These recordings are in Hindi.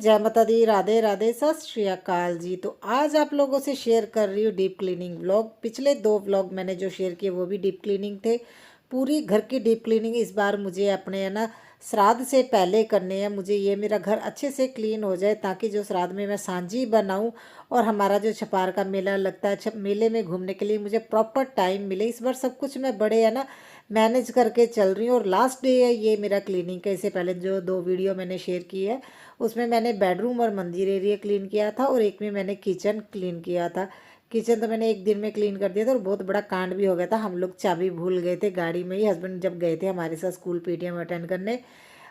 जय माता दी, राधे राधे, सत श्री अकाल जी। तो आज आप लोगों से शेयर कर रही हूँ डीप क्लीनिंग व्लॉग। पिछले 2 व्लॉग मैंने जो शेयर किए वो भी डीप क्लीनिंग थे। पूरी घर की डीप क्लीनिंग इस बार मुझे अपने है ना श्राद्ध से पहले करने हैं। मुझे ये मेरा घर अच्छे से क्लीन हो जाए ताकि जो श्राद्ध में मैं सांझी बनाऊँ और हमारा जो छपार का मेला लगता है, मेले में घूमने के लिए मुझे प्रॉपर टाइम मिले। इस बार सब कुछ मैं बड़े है ना मैनेज करके चल रही हूँ। और लास्ट डे है ये मेरा क्लीनिंग का। इससे पहले जो 2 वीडियो मैंने शेयर की है उसमें मैंने बेडरूम और मंदिर एरिया क्लीन किया था और एक में मैंने किचन क्लीन किया था। किचन तो मैंने एक दिन में क्लीन कर दिया था और बहुत बड़ा कांड भी हो गया था। हम लोग चाबी भूल गए थे गाड़ी में ही, हस्बैंड जब गए थे हमारे साथ स्कूल पीटीएम अटेंड करने,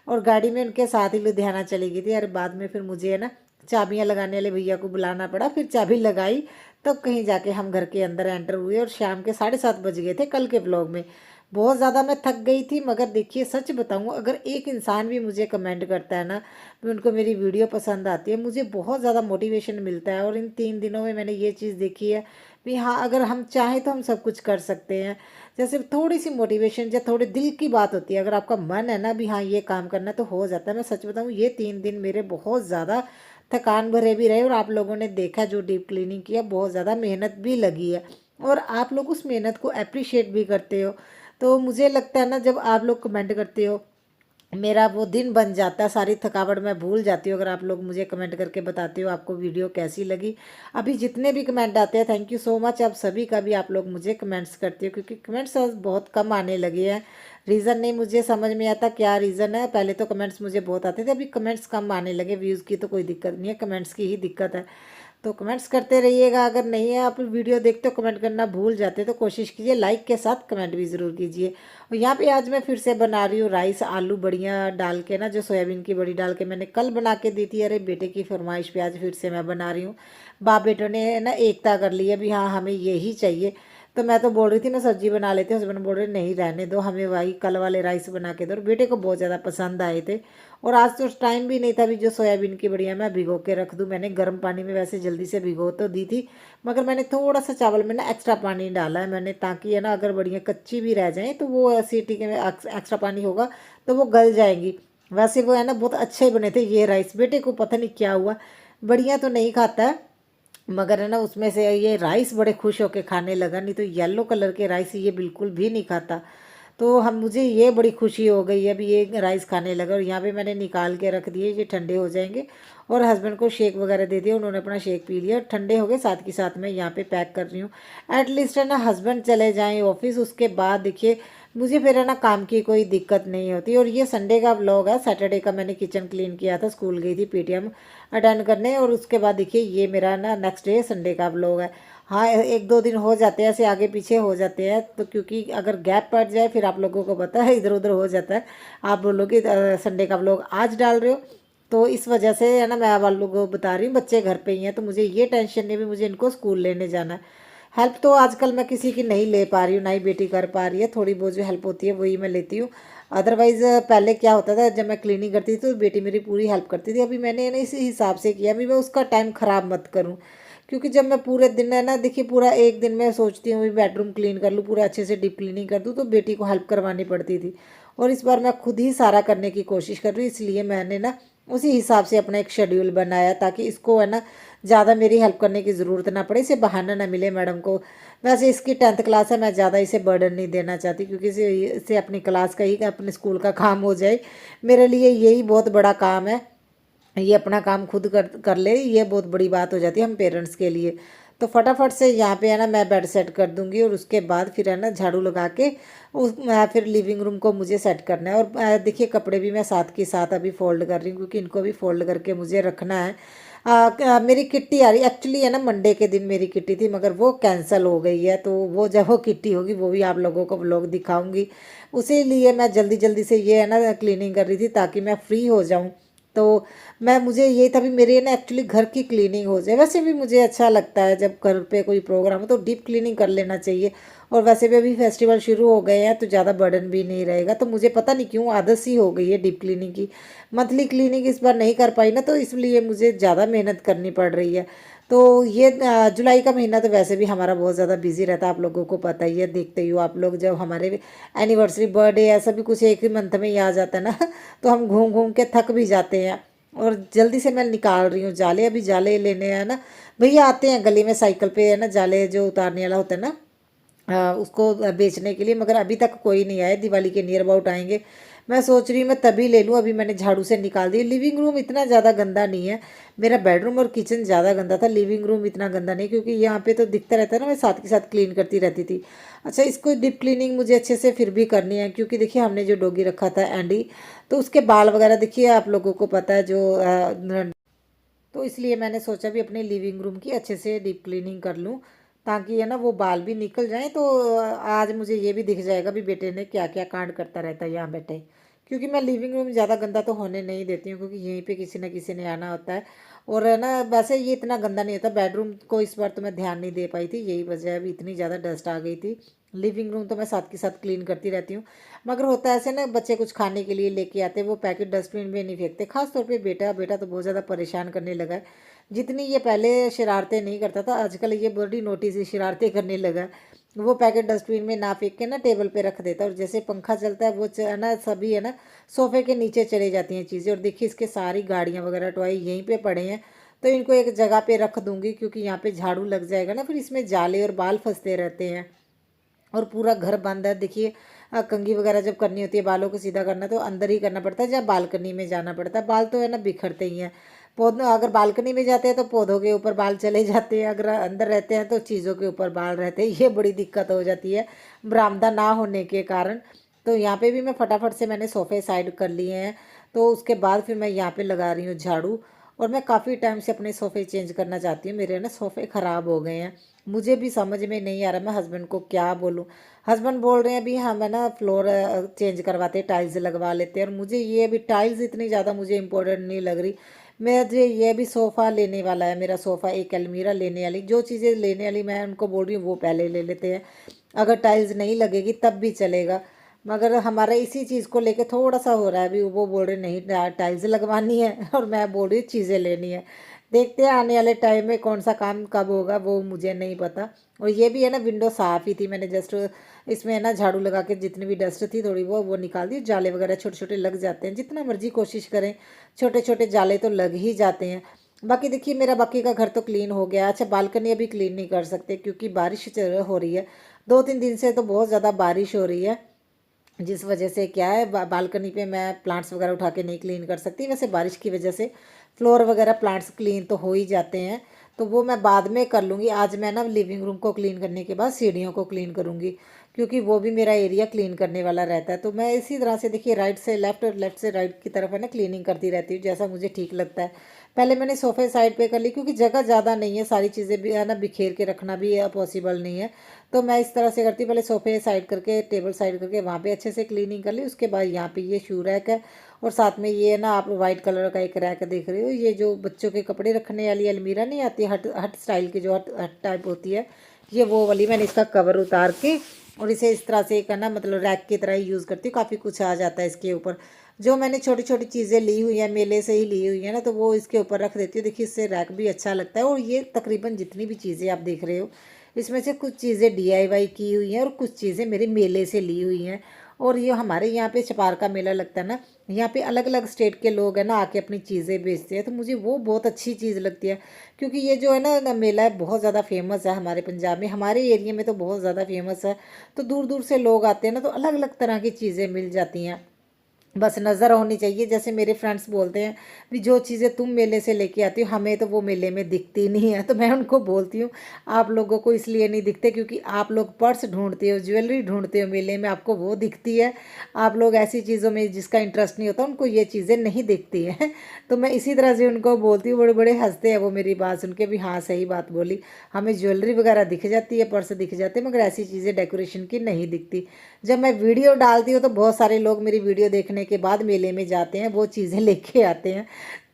और गाड़ी में उनके साथ ही लुधियाना चली गई थी। और बाद में फिर मुझे है ना चाबियाँ लगाने वाले भैया को बुलाना पड़ा, फिर चाबी लगाई तब कहीं जाके हम घर के अंदर एंटर हुए। और शाम के 7:30 बज गए थे कल के ब्लॉग में। बहुत ज़्यादा मैं थक गई थी। मगर देखिए सच बताऊँ, अगर एक इंसान भी मुझे कमेंट करता है ना भी उनको मेरी वीडियो पसंद आती है, मुझे बहुत ज़्यादा मोटिवेशन मिलता है। और इन 3 दिनों में मैंने ये चीज़ देखी है भी हाँ, अगर हम चाहें तो हम सब कुछ कर सकते हैं। जैसे थोड़ी सी मोटिवेशन या थोड़े दिल की बात होती है, अगर आपका मन है ना भी हाँ ये काम करना है तो हो जाता है। मैं सच बताऊँ, ये 3 दिन मेरे बहुत ज़्यादा थकान भरे भी रहे और आप लोगों ने देखा जो डीप क्लीनिंग किया, बहुत ज़्यादा मेहनत भी लगी है और आप लोग उस मेहनत को अप्रिशिएट भी करते हो। तो मुझे लगता है ना जब आप लोग कमेंट करते हो मेरा वो दिन बन जाता है, सारी थकावट मैं भूल जाती हूँ अगर आप लोग मुझे कमेंट करके बताते हो आपको वीडियो कैसी लगी। अभी जितने भी कमेंट आते हैं थैंक यू सो मच। आप सभी का भी आप लोग मुझे कमेंट्स करते हो क्योंकि कमेंट्स बहुत कम आने लगे हैं। रीज़न नहीं मुझे समझ में आता क्या रीज़न है। पहले तो कमेंट्स मुझे बहुत आते थे, अभी कमेंट्स कम आने लगे। व्यूज़ की तो कोई दिक्कत नहीं है, कमेंट्स की ही दिक्कत है। तो कमेंट्स करते रहिएगा। अगर नहीं है आप वीडियो देखते हो कमेंट करना भूल जाते तो कोशिश कीजिए लाइक के साथ कमेंट भी ज़रूर कीजिए। और यहाँ पे आज मैं फिर से बना रही हूँ राइस आलू बड़ियाँ डाल के ना, जो सोयाबीन की बड़ी डाल के मैंने कल बना के दी थी। अरे बेटे की फरमाइश पे आज फिर से मैं बना रही हूँ। बाप बेटों ने ना एकता कर ली है भी हाँ हमें यही चाहिए। तो मैं तो बोल रही थी मैं सब्जी बना लेती हूँ, हस्बैंड बोल रहे नहीं रहने दो, हमें वही कल वाले राइस बना के दो। और बेटे को बहुत ज़्यादा पसंद आए थे। और आज तो टाइम भी नहीं था भी जो सोयाबीन की बढ़िया मैं भिगो के रख दूँ। मैंने गर्म पानी में वैसे जल्दी से भिगो तो दी थी, मगर मैंने थोड़ा सा चावल में ना एक्स्ट्रा पानी डाला है मैंने, ताकि है ना अगर बढ़िया कच्ची भी रह जाएँ तो वो सीटी के में एक्स्ट्रा पानी होगा तो वो गल जाएंगी। वैसे वो है ना बहुत अच्छे बने थे ये राइस। बेटे को पता नहीं क्या हुआ, बढ़िया तो नहीं खाता है, मगर है ना उसमें से ये राइस बड़े खुश होके खाने लगा। नहीं तो येलो कलर के राइस ये बिल्कुल भी नहीं खाता। तो हम मुझे ये बड़ी खुशी हो गई है अभी ये राइस खाने लगा। और यहाँ पे मैंने निकाल के रख दिए, ये ठंडे हो जाएंगे। और हस्बैंड को शेक वगैरह दे दिया, उन्होंने अपना शेक पी लिया, ठंडे हो गए। साथ के साथ मैं यहाँ पे पैक कर रही हूँ। एटलीस्ट है ना हस्बैंड चले जाएँ ऑफिस, उसके बाद देखिए मुझे फिर है ना काम की कोई दिक्कत नहीं होती। और ये संडे का व्लॉग है। सैटरडे का मैंने किचन क्लीन किया था, स्कूल गई थी पीटीएम अटेंड करने। और उसके बाद देखिए ये मेरा ना नेक्स्ट डे संडे का व्लॉग है। हाँ 1-2 दिन हो जाते हैं ऐसे आगे पीछे हो जाते हैं, तो क्योंकि अगर गैप पड़ जाए फिर आप लोगों को पता है इधर उधर हो जाता है। आप बोलोगे संडे का व्लॉग आज डाल रहे हो, तो इस वजह से है ना मैं आप लोगों को बता रही हूँ। बच्चे घर पे ही हैं तो मुझे ये टेंशन नहीं भी मुझे इनको स्कूल लेने जाना है। हेल्प तो आजकल मैं किसी की नहीं ले पा रही हूँ, ना ही बेटी कर पा रही है। थोड़ी बहुत जो हेल्प होती है वही मैं लेती हूँ। अदरवाइज़ पहले क्या होता था जब मैं क्लीनिंग करती थी तो बेटी मेरी पूरी हेल्प करती थी। अभी मैंने ना इसी हिसाब से किया भी मैं उसका टाइम ख़राब मत करूँ। क्योंकि जब मैं पूरे दिन है ना देखिए पूरा एक दिन में सोचती हूँ भी बेडरूम क्लीन कर लूँ, पूरा अच्छे से डीप क्लीनिंग कर दूँ, तो बेटी को हेल्प करवानी पड़ती थी। और इस बार मैं खुद ही सारा करने की कोशिश कर रही हूँ, इसलिए मैंने ना उसी हिसाब से अपना एक शेड्यूल बनाया ताकि इसको है ना ज़्यादा मेरी हेल्प करने की ज़रूरत ना पड़े, इसे बहाना ना मिले मैडम को। वैसे इसकी 10th क्लास है, मैं ज़्यादा इसे बर्डन नहीं देना चाहती क्योंकि इसे अपनी क्लास का ही अपने स्कूल का काम हो जाए। मेरे लिए यही बहुत बड़ा काम है, ये अपना काम खुद कर ले, ये बहुत बड़ी बात हो जाती है हम पेरेंट्स के लिए। तो फटाफट से यहाँ पे है ना मैं बेड सेट कर दूंगी और उसके बाद फिर है ना झाड़ू लगा के फिर लिविंग रूम को मुझे सेट करना है। और देखिए कपड़े भी मैं साथ के साथ अभी फोल्ड कर रही हूँ क्योंकि इनको भी फोल्ड करके मुझे रखना है। मेरी किट्टी आ रही एक्चुअली है ना मंडे के दिन मेरी किट्टी थी, मगर वो कैंसिल हो गई है। तो वो जब वो किट्टी होगी वो भी आप लोगों को व्लॉग दिखाऊंगी। उसी लिए मैं जल्दी जल्दी से ये है ना क्लीनिंग कर रही थी ताकि मैं फ्री हो जाऊँ। तो मैं मुझे ये था भी मेरे ना एक्चुअली घर की क्लीनिंग हो जाए। वैसे भी मुझे अच्छा लगता है जब घर पे कोई प्रोग्राम हो तो डीप क्लीनिंग कर लेना चाहिए। और वैसे भी अभी फेस्टिवल शुरू हो गए हैं तो ज़्यादा बर्डन भी नहीं रहेगा। तो मुझे पता नहीं क्यों आदत सी हो गई है डीप क्लीनिंग की। मंथली क्लीनिंग इस बार नहीं कर पाई ना, तो इसलिए मुझे ज़्यादा मेहनत करनी पड़ रही है। तो ये जुलाई का महीना तो वैसे भी हमारा बहुत ज़्यादा बिजी रहता है, आप लोगों को पता ही है, देखते ही हो आप लोग। जब हमारे एनिवर्सरी बर्थडे ऐसा भी कुछ एक ही मंथ में ही आ जाता है ना तो हम घूम घूम के थक भी जाते हैं। और जल्दी से मैं निकाल रही हूँ जाले। अभी जाले लेने हैं ना, भैया आते हैं गली में साइकिल पे है ना, जाले जो उतारने वाला होता है ना, उसको बेचने के लिए, मगर अभी तक कोई नहीं आया। दिवाली के नियर अबाउट आएंगे। मैं सोच रही हूँ मैं तभी ले लूँ। अभी मैंने झाड़ू से निकाल दी। लिविंग रूम इतना ज़्यादा गंदा नहीं है, मेरा बेडरूम और किचन ज़्यादा गंदा था, लिविंग रूम इतना गंदा नहीं, क्योंकि यहाँ पे तो दिखता रहता है ना, मैं साथ के साथ क्लीन करती रहती थी। अच्छा, इसको डीप क्लीनिंग मुझे अच्छे से फिर भी करनी है, क्योंकि देखिए हमने जो डॉगी रखा था एंडी, तो उसके बाल वगैरह देखिए आप लोगों को पता है जो तो इसलिए मैंने सोचा भी अपने लिविंग रूम की अच्छे से डीप क्लीनिंग कर लूँ, ताकि है ना वो बाल भी निकल जाएं। तो आज मुझे ये भी दिख जाएगा भी बेटे ने क्या क्या कांड करता रहता है यहाँ बैठे। क्योंकि मैं लिविंग रूम ज़्यादा गंदा तो होने नहीं देती हूँ, क्योंकि यहीं पे किसी न किसी ने आना होता है। और है ना वैसे ये इतना गंदा नहीं होता। बेडरूम को इस बार तो मैं ध्यान नहीं दे पाई थी, यही वजह है, अभी इतनी ज़्यादा डस्ट आ गई थी। लिविंग रूम तो मैं साथ के साथ क्लीन करती रहती हूँ। मगर होता है ऐसे ना, बच्चे कुछ खाने के लिए लेके आते हैं, वो पैकेट डस्टबिन में नहीं फेंकते। खास तौर पे बेटा, बेटा तो बहुत ज़्यादा परेशान करने लगा है। जितनी ये पहले शरारतें नहीं करता था, आजकल ये बड़ी नोटिस शरारतें करने लगा है। वो पैकेट डस्टबिन में ना फेंक के ना टेबल पे रख देता है, और जैसे पंखा चलता है वो है ना, सभी है ना सोफे के नीचे चले जाती हैं चीज़ें। और देखिए इसके सारी गाड़ियाँ वगैरह टॉय यहीं पे पड़े हैं, तो इनको एक जगह पे रख दूंगी, क्योंकि यहाँ पे झाड़ू लग जाएगा ना, फिर इसमें जाले और बाल फंसते रहते हैं। और पूरा घर बंद है देखिए। कंघी वगैरह जब करनी होती है, बालों को सीधा करना, तो अंदर ही करना पड़ता है, जब बालकनी में जाना पड़ता है। बाल तो है ना बिखरते ही हैं। पौधों, अगर बालकनी में जाते हैं तो पौधों के ऊपर बाल चले जाते हैं, अगर अंदर रहते हैं तो चीज़ों के ऊपर बाल रहते हैं। ये बड़ी दिक्कत हो जाती है बरामदा ना होने के कारण। तो यहाँ पे भी मैं फटाफट से मैंने सोफे साइड कर लिए हैं। तो उसके बाद फिर मैं यहाँ पे लगा रही हूँ झाड़ू। और मैं काफ़ी टाइम से अपने सोफ़े चेंज करना चाहती हूँ, मेरे ना सोफ़े ख़राब हो गए हैं। मुझे भी समझ में नहीं आ रहा मैं हस्बैंड को क्या बोलूँ। हस्बैंड बोल रहे हैं अभी हम है ना फ्लोर चेंज करवाते, टाइल्स लगवा लेते हैं। और मुझे ये अभी टाइल्स इतनी ज़्यादा मुझे इम्पोर्टेंट नहीं लग रही। मुझे ये भी सोफ़ा लेने वाला है, मेरा सोफ़ा, एक अलमीरा लेने वाली, जो चीज़ें लेने वाली मैं उनको बोल रही हूँ वो पहले ले लेते हैं। अगर टाइल्स नहीं लगेगी तब भी चलेगा। मगर हमारा इसी चीज़ को लेके थोड़ा सा हो रहा है। अभी वो बोल रहे नहीं टाइल्स लगवानी है और मैं बोल रही हूँ चीज़ें लेनी है। देखते हैं आने वाले टाइम में कौन सा काम कब होगा, वो मुझे नहीं पता। और ये भी है ना विंडो साफ़ ही थी, मैंने जस्ट इसमें है ना झाड़ू लगा के जितनी भी डस्ट थी थोड़ी वो निकाल दी। जाले वगैरह छोटे छोटे लग जाते हैं, जितना मर्जी कोशिश करें छोटे छोटे जाले तो लग ही जाते हैं। बाकी देखिए मेरा बाकी का घर तो क्लीन हो गया। अच्छा, बालकनी अभी क्लीन नहीं कर सकते क्योंकि बारिश हो रही है। 2-3 दिन से तो बहुत ज़्यादा बारिश हो रही है, जिस वजह से क्या है बालकनी पे मैं प्लांट्स वगैरह उठा के नहीं क्लीन कर सकती। वैसे बारिश की वजह से फ्लोर वगैरह प्लांट्स क्लीन तो हो ही जाते हैं, तो वो मैं बाद में कर लूँगी। आज मैं ना लिविंग रूम को क्लीन करने के बाद सीढ़ियों को क्लीन करूँगी, क्योंकि वो भी मेरा एरिया क्लीन करने वाला रहता है। तो मैं इसी तरह से देखिए राइट से लेफ्ट और लेफ्ट से राइट की तरफ है ना क्लीनिंग करती रहती हूँ, जैसा मुझे ठीक लगता है। पहले मैंने सोफे साइड पे कर ली, क्योंकि जगह ज़्यादा नहीं है, सारी चीज़ें भी है ना बिखेर के रखना भी पॉसिबल नहीं है। तो मैं इस तरह से करती हूँ, पहले सोफे साइड करके टेबल साइड करके वहाँ पे अच्छे से क्लीनिंग कर ली। उसके बाद यहाँ पे ये शू रैक है, और साथ में ये ना आप वाइट कलर का एक रैक देख रहे हो, ये जो बच्चों के कपड़े रखने वाली अलमीरा नहीं आती, हट हट स्टाइल की जो हट हट टाइप होती है, ये वो वाली। मैंने इसका कवर उतार के और इसे इस तरह से करना, मतलब रैक की तरह ही यूज़ करती हूँ। काफ़ी कुछ आ जाता है इसके ऊपर। जो मैंने छोटी छोटी चीज़ें ली हुई हैं, मेले से ही ली हुई है ना, तो वो इसके ऊपर रख देती हूँ। देखिए इससे रैक भी अच्छा लगता है। और ये तकरीबन जितनी भी चीज़ें आप देख रहे हो, इसमें से कुछ चीज़ें डीआईवाई की हुई हैं और कुछ चीज़ें मेरे मेले से ली हुई हैं। और ये हमारे यहाँ पे छपार का मेला लगता है ना, यहाँ पे अलग अलग स्टेट के लोग हैं ना आके अपनी चीज़ें बेचते हैं, तो मुझे वो बहुत अच्छी चीज़ लगती है। क्योंकि ये जो है ना मेला है बहुत ज़्यादा फेमस है हमारे पंजाब में, हमारे एरिया में तो बहुत ज़्यादा फेमस है। तो दूर दूर से लोग आते हैं ना, तो अलग अलग तरह की चीज़ें मिल जाती हैं। बस नज़र होनी चाहिए। जैसे मेरे फ्रेंड्स बोलते हैं भी जो चीज़ें तुम मेले से लेके आती हो हमें तो वो मेले में दिखती नहीं है, तो मैं उनको बोलती हूँ आप लोगों को इसलिए नहीं दिखते क्योंकि आप लोग पर्स ढूंढते हो, ज्वेलरी ढूंढते हो मेले में, आपको वो दिखती है। आप लोग ऐसी चीज़ों में जिसका इंटरेस्ट नहीं होता उनको ये चीज़ें नहीं दिखती हैं। तो मैं इसी तरह से उनको बोलती हूँ। बड़े बड़े हंसते हैं वो मेरी बात सुन के भी, हाँ सही बात बोली, हमें ज्वेलरी वगैरह दिख जाती है, पर्स दिख जाते हैं, मगर ऐसी चीज़ें डेकोरेशन की नहीं दिखती। जब मैं वीडियो डालती हूँ तो बहुत सारे लोग मेरी वीडियो देखने के बाद मेले में जाते हैं, वो चीज़ें लेके आते हैं।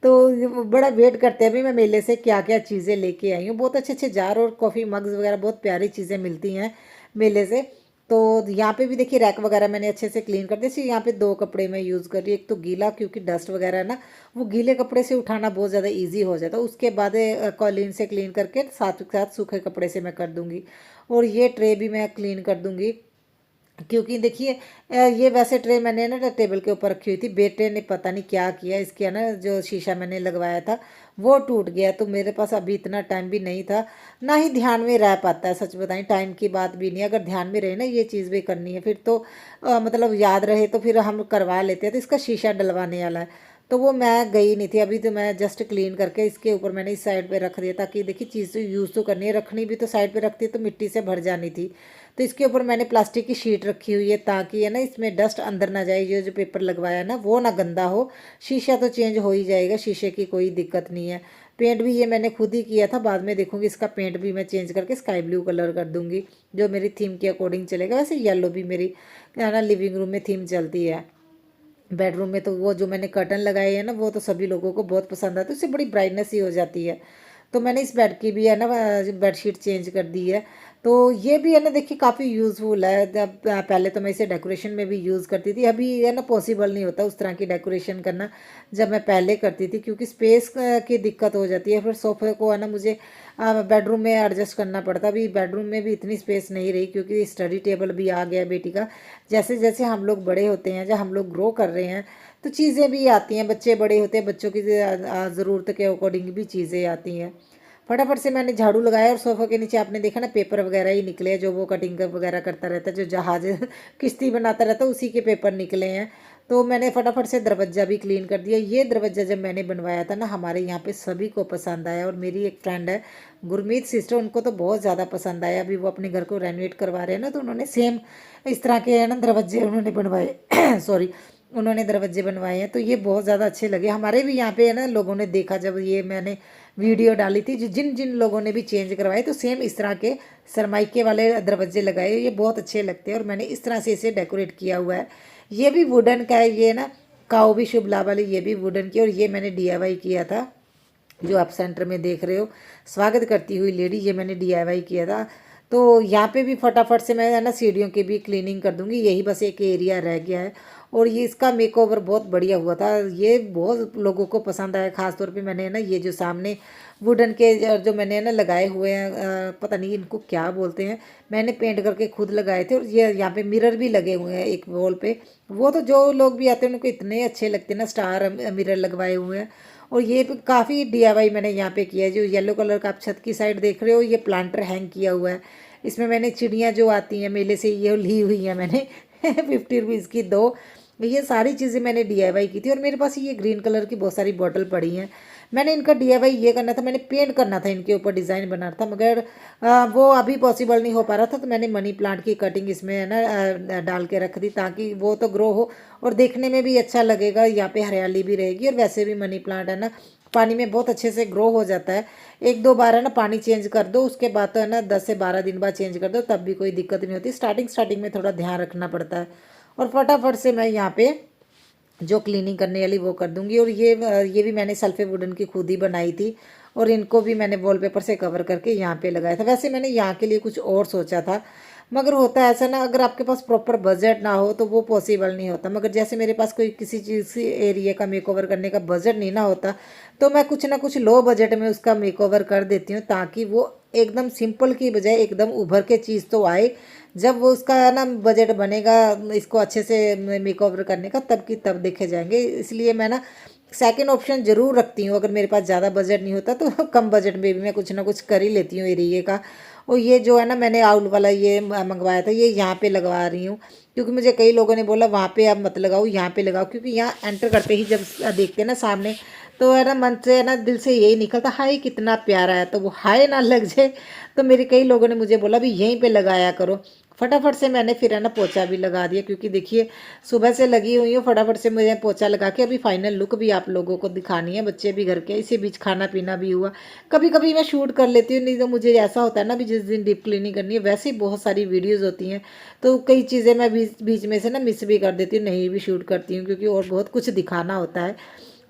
तो वो बड़ा वेट करते हैं भी मैं मेले से क्या क्या चीज़ें लेके आई हूँ। बहुत अच्छे अच्छे जार और कॉफ़ी मग्स वगैरह बहुत प्यारी चीज़ें मिलती हैं मेले से। तो यहाँ पे भी देखिए रैक वगैरह मैंने अच्छे से क्लीन कर दी। जैसे यहाँ पे दो कपड़े मैं यूज़ कर रही हूँ, एक तो गीला क्योंकि डस्ट वगैरह है ना, वो गीले कपड़े से उठाना बहुत ज़्यादा ईजी हो जाता है। उसके बाद कॉलीन से क्लीन करके साथ साथ सूखे कपड़े से मैं कर दूँगी। और ये ट्रे भी मैं क्लीन कर दूँगी। क्योंकि देखिए ये वैसे ट्रे मैंने ना टेबल के ऊपर रखी हुई थी, बेटे ने पता नहीं क्या किया इसके, है ना, जो शीशा मैंने लगवाया था वो टूट गया। तो मेरे पास अभी इतना टाइम भी नहीं था, ना ही ध्यान में रह पाता है, सच बताएं टाइम की बात भी नहीं है। अगर ध्यान में रहे ना ये चीज़ भी करनी है फिर तो मतलब याद रहे तो फिर हम करवा लेते हैं। तो इसका शीशा डलवाने वाला है, तो वो मैं गई नहीं थी अभी। तो मैं जस्ट क्लीन करके इसके ऊपर मैंने इस साइड पे रख दिया, ताकि देखिए चीज़ तो यूज़ तो करनी है, रखनी भी तो साइड पे रखती है तो मिट्टी से भर जानी थी। तो इसके ऊपर मैंने प्लास्टिक की शीट रखी हुई है, ताकि है ना इसमें डस्ट अंदर ना जाए, ये जो पेपर लगवाया है ना वो ना गंदा हो। शीशा तो चेंज हो ही जाएगा, शीशे की कोई दिक्कत नहीं है। पेंट भी ये मैंने खुद ही किया था, बाद में देखूंगी इसका पेंट भी मैं चेंज करके स्काई ब्लू कलर कर दूंगी, जो मेरी थीम के अकॉर्डिंग चलेगा। वैसे येलो भी मेरी है ना लिविंग रूम में थीम चलती है। बेडरूम में तो वो जो मैंने कर्टन लगाए हैं ना वो तो सभी लोगों को बहुत पसंद आता है, उससे बड़ी ब्राइटनेस ही हो जाती है। तो मैंने इस बेड की भी है ना बेडशीट चेंज कर दी है। तो ये भी है ना देखिए काफ़ी यूज़फुल है। जब पहले तो मैं इसे डेकोरेशन में भी यूज़ करती थी, अभी है ना पॉसिबल नहीं होता उस तरह की डेकोरेशन करना जब मैं पहले करती थी, क्योंकि स्पेस की दिक्कत हो जाती है। फिर सोफे को है ना मुझे बेडरूम में एडजस्ट करना पड़ता। अभी बेडरूम में भी इतनी स्पेस नहीं रही, क्योंकि स्टडी टेबल भी आ गया बेटी का। जैसे जैसे हम लोग बड़े होते हैं, जब हम लोग ग्रो कर रहे हैं तो चीज़ें भी आती हैं, बच्चे बड़े होते हैं, बच्चों की ज़रूरत के अकॉर्डिंग भी चीज़ें आती हैं। फटाफट से मैंने झाड़ू लगाया, और सोफ़े के नीचे आपने देखा ना पेपर वगैरह ही निकले हैं, जो वो कटिंग वगैरह करता रहता है, जो जहाज किश्ती बनाता रहता है उसी के पेपर निकले हैं। तो मैंने फटाफट से दरवाज़ा भी क्लीन कर दिया। ये दरवाज़ा जब मैंने बनवाया था ना हमारे यहाँ पे सभी को पसंद आया, और मेरी एक फ्रेंड है गुरमीत सिस्टर, उनको तो बहुत ज़्यादा पसंद आया। अभी वो अपने घर को रेनोवेट करवा रहे हैं ना, तो उन्होंने सेम इस तरह के है ना दरवाजे उन्होंने बनवाए सॉरी, उन्होंने दरवाजे बनवाए हैं। तो ये बहुत ज़्यादा अच्छे लगे हमारे भी यहाँ पे है ना, लोगों ने देखा जब ये मैंने वीडियो डाली थी, जो जिन जिन लोगों ने भी चेंज करवाए तो सेम इस तरह के सरमाइके वाले दरवाजे लगाए, ये बहुत अच्छे लगते हैं। और मैंने इस तरह से इसे डेकोरेट किया हुआ है। ये भी वुडन का है, ये ना काऊ भी शुभ लाभ वाली, ये भी वुडन की, और ये मैंने DIY किया था। जो आप सेंटर में देख रहे हो स्वागत करती हुई लेडी, ये मैंने DIY किया था। तो यहाँ पे भी फटाफट से मैं है ना सीढ़ियों की भी क्लीनिंग कर दूंगी, यही बस एक एरिया रह गया है। और ये इसका मेकओवर बहुत बढ़िया हुआ था, ये बहुत लोगों को पसंद आया। खासतौर पे मैंने है ना ये जो सामने वुडन के जो मैंने है ना लगाए हुए हैं, पता नहीं इनको क्या बोलते हैं, मैंने पेंट करके खुद लगाए थे। और ये यहाँ पे मिरर भी लगे हुए हैं एक वॉल पे, वो तो जो लोग भी आते हैं उनको इतने अच्छे लगते हैं ना, स्टार मिरर लगवाए हुए हैं। और ये काफ़ी DIY मैंने यहाँ पे किया है। जो येलो कलर का आप छत की साइड देख रहे हो, ये प्लांटर हैंग किया हुआ है। इसमें मैंने चिड़ियाँ जो आती हैं मेले से, ये ली हुई हैं मैंने 50 रुपीज़ की दो। ये सारी चीज़ें मैंने DIY की थी। और मेरे पास ये ग्रीन कलर की बहुत सारी बॉटल पड़ी हैं। मैंने इनका DIY ये करना था, मैंने पेंट करना था, इनके ऊपर डिज़ाइन बनाना था, मगर वो अभी पॉसिबल नहीं हो पा रहा था। तो मैंने मनी प्लांट की कटिंग इसमें है ना डाल के रख दी, ताकि वो तो ग्रो हो और देखने में भी अच्छा लगेगा, यहाँ पे हरियाली भी रहेगी। और वैसे भी मनी प्लांट है ना पानी में बहुत अच्छे से ग्रो हो जाता है। एक दो बार है ना पानी चेंज कर दो, उसके बाद तो है ना 10 से 12 दिन बाद चेंज कर दो, तब भी कोई दिक्कत नहीं होती। स्टार्टिंग में थोड़ा ध्यान रखना पड़ता है। और फटाफट से मैं यहाँ पे जो क्लीनिंग करने वाली वो कर दूंगी। और ये भी मैंने सल्फे वुडन की खुद ही बनाई थी, और इनको भी मैंने वॉलपेपर से कवर करके यहाँ पे लगाया था। वैसे मैंने यहाँ के लिए कुछ और सोचा था, मगर होता है ऐसा ना, अगर आपके पास प्रॉपर बजट ना हो तो वो पॉसिबल नहीं होता। मगर जैसे मेरे पास कोई किसी चीज़ एरिया का मेकओवर करने का बजट नहीं ना होता, तो मैं कुछ ना कुछ लो बजट में उसका मेकओवर कर देती हूँ, ताकि वो एकदम सिंपल की बजाय एकदम उभर के चीज़ तो आए। जब वो उसका ना बजट बनेगा इसको अच्छे से मेकओवर करने का, तब की तब देखे जाएंगे। इसलिए मैं ना सेकंड ऑप्शन ज़रूर रखती हूँ, अगर मेरे पास ज़्यादा बजट नहीं होता तो कम बजट में भी मैं कुछ ना कुछ कर ही लेती हूँ एरिए का। और ये जो है ना मैंने आउल वाला ये मंगवाया था, ये यहाँ पे लगवा रही हूँ, क्योंकि मुझे कई लोगों ने बोला वहाँ पे आप मत लगाओ, यहाँ पे लगाओ। क्योंकि यहाँ एंटर करते ही जब देखते हैं ना सामने, तो है ना मन से है ना दिल से यही निकलता, हाय कितना प्यारा है, तो वो हाय ना लग जाए। तो मेरे कई लोगों ने मुझे बोला भी यहीं पे लगाया करो। फटाफट से मैंने फिर है ना पोछा भी लगा दिया, क्योंकि देखिए सुबह से लगी हुई हूँ। फटाफट से मुझे पोछा लगा के अभी फाइनल लुक भी आप लोगों को दिखानी है, बच्चे भी घर के, इसी बीच खाना पीना भी हुआ। कभी कभी मैं शूट कर लेती हूँ, नहीं तो मुझे ऐसा होता है ना भी जिस दिन डीप क्लीनिंग करनी है वैसे ही बहुत सारी वीडियोज़ होती हैं, तो कई चीज़ें मैं बीच बीच में से ना मिस भी कर देती हूँ, नहीं भी शूट करती हूँ, क्योंकि और बहुत कुछ दिखाना होता है।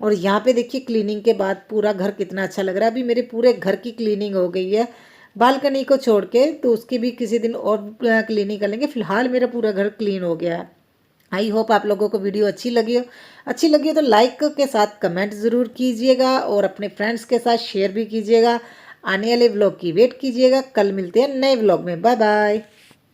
और यहाँ पे देखिए क्लीनिंग के बाद पूरा घर कितना अच्छा लग रहा है। अभी मेरे पूरे घर की क्लीनिंग हो गई है, बालकनी को छोड़ के, तो उसकी भी किसी दिन और क्लीनिंग कर लेंगे। फिलहाल मेरा पूरा घर क्लीन हो गया है। आई होप आप लोगों को वीडियो अच्छी लगी हो तो लाइक के साथ कमेंट ज़रूर कीजिएगा, और अपने फ्रेंड्स के साथ शेयर भी कीजिएगा। आने वाले व्लॉग की वेट कीजिएगा। कल मिलते हैं नए व्लॉग में। Bye bye.